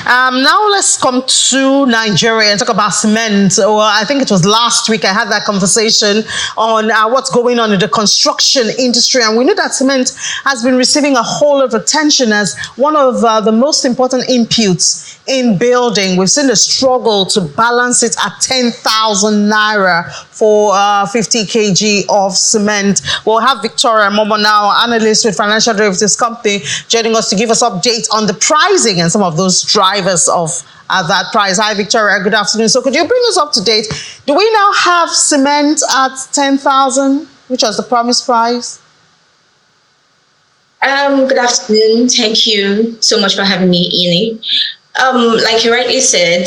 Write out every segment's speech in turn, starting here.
Now let's come to Nigeria and talk about cement. Well, I think it was last week I had that conversation on what's going on in the construction industry. And we know that cement has been receiving a whole lot of attention as one of the most important inputs in building. We've seen the struggle to balance it at 10,000 naira for 50 kg of cement. We'll have Victoria Momo now, analyst with Financial Derivatives Company, joining us to give us updates on the pricing and some of those drivers of that price. Hi, Victoria. Good afternoon. So could you bring us up to date? Do we now have cement at 10,000, which was the promised price? Good afternoon. Thank you so much for having me, Ini. Like you rightly said,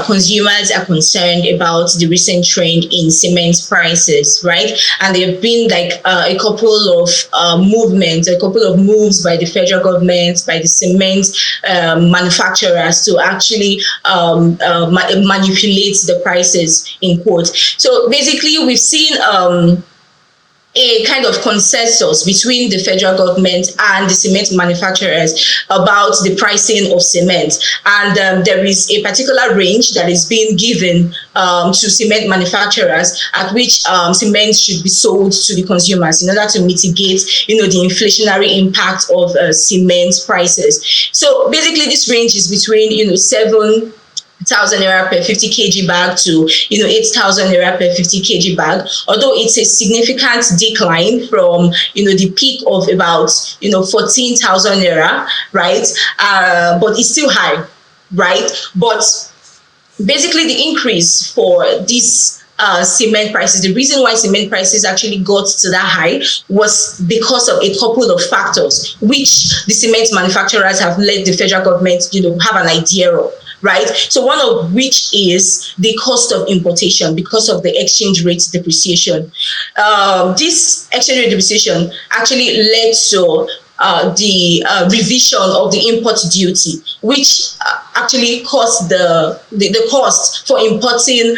consumers are concerned about the recent trend in cement prices, right? And there have been like a couple of movements, a couple of moves by the federal government, by the cement manufacturers to actually manipulate the prices, in quote. So basically, we've seen a kind of consensus between the federal government and the cement manufacturers about the pricing of cement. And there is a particular range that is being given to cement manufacturers at which cement should be sold to the consumers in order to mitigate, the inflationary impact of cement prices. So basically, this range is between, 7,000 naira per 50 kg bag to 8,000 naira per 50 kg bag, although it's a significant decline from the peak of about 14,000 naira, right? But it's still high, right? But basically the increase for this cement prices, the reason why cement prices actually got to that high was because of a couple of factors which the cement manufacturers have let the federal government have an idea of. Right. So one of which is the cost of importation because of the exchange rate depreciation. This exchange rate depreciation actually led to the revision of the import duty, which actually caused the cost for importing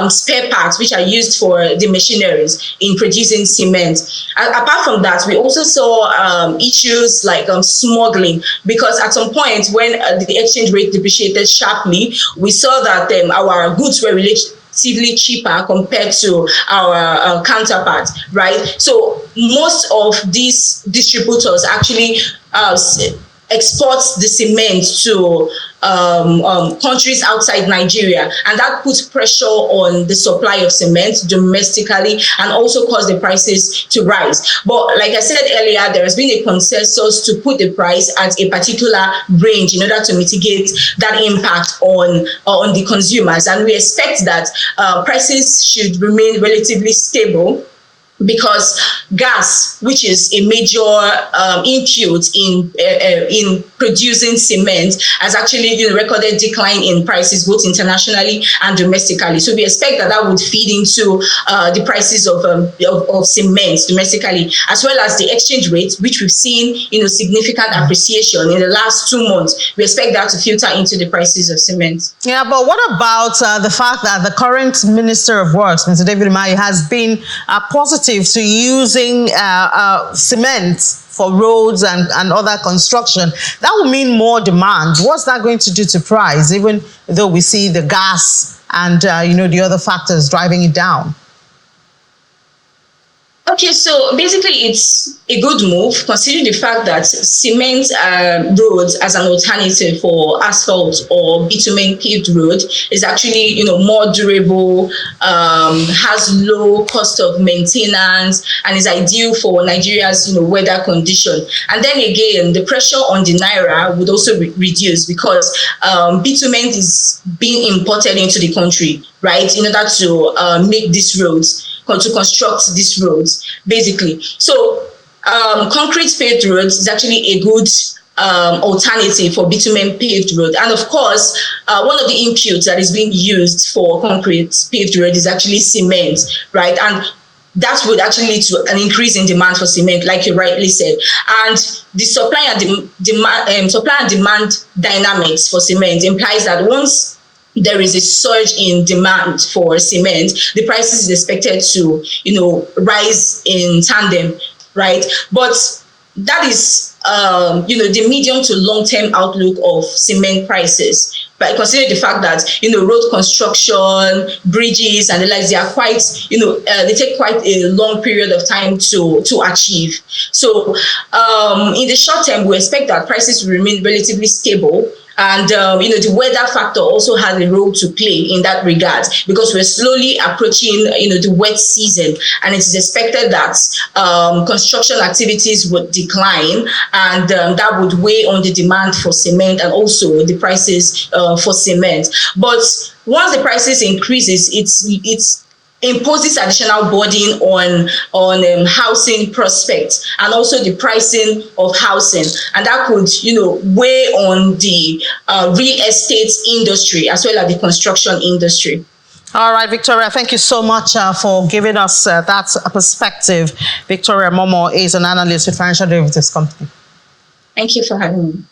spare parts which are used for the machineries in producing cement. Apart from that, we also saw issues like smuggling, because at some point when the exchange rate depreciated sharply, we saw that our goods were relatively cheaper compared to our counterparts, right? So most of these distributors actually exports the cement to countries outside Nigeria, and that puts pressure on the supply of cement domestically and also cause the prices to rise. But like I said earlier, there has been a consensus to put the price at a particular range in order to mitigate that impact on the consumers, and we expect that prices should remain relatively stable, because gas, which is a major input in producing cement, has actually recorded decline in prices both internationally and domestically. So we expect that would feed into the prices of cement domestically, as well as the exchange rate, which we've seen significant appreciation in the last 2 months. We expect that to filter into the prices of cement. Yeah, but what about the fact that the current Minister of Works, Mr. David Umahi, has been positive to using cement for roads and other construction? That will mean more demand. What's that going to do to price, even though we see the gas and the other factors driving it down? Okay, so basically it's a good move, considering the fact that cement roads as an alternative for asphalt or bitumen paved road is actually more durable, has low cost of maintenance, and is ideal for Nigeria's weather condition. And then again, the pressure on the naira would also reduce, because bitumen is being imported into the country, right, in order to make these roads, to construct these roads, basically. So concrete paved roads is actually a good alternative for bitumen paved road. And of course, one of the inputs that is being used for concrete paved road is actually cement, right? And that would actually lead to an increase in demand for cement, like you rightly said. And the supply and demand dynamics for cement implies that once there is a surge in demand for cement, the prices is expected to, rise in tandem, right? But that is the medium to long-term outlook of cement prices. But consider the fact that, road construction, bridges, and the likes, they are quite, they take quite a long period of time to achieve. So in the short term, we expect that prices will remain relatively stable. And, the weather factor also has a role to play in that regard, because we're slowly approaching, the wet season, and it is expected that construction activities would decline, and that would weigh on the demand for cement and also the prices for cement. But once the prices increases, it's imposes additional burden on housing prospects, and also the pricing of housing, and that could weigh on the real estate industry as well as the construction industry. All right, Victoria, thank you so much for giving us that perspective. Victoria Momo is an analyst with Financial Derivatives Company. Thank you for having me.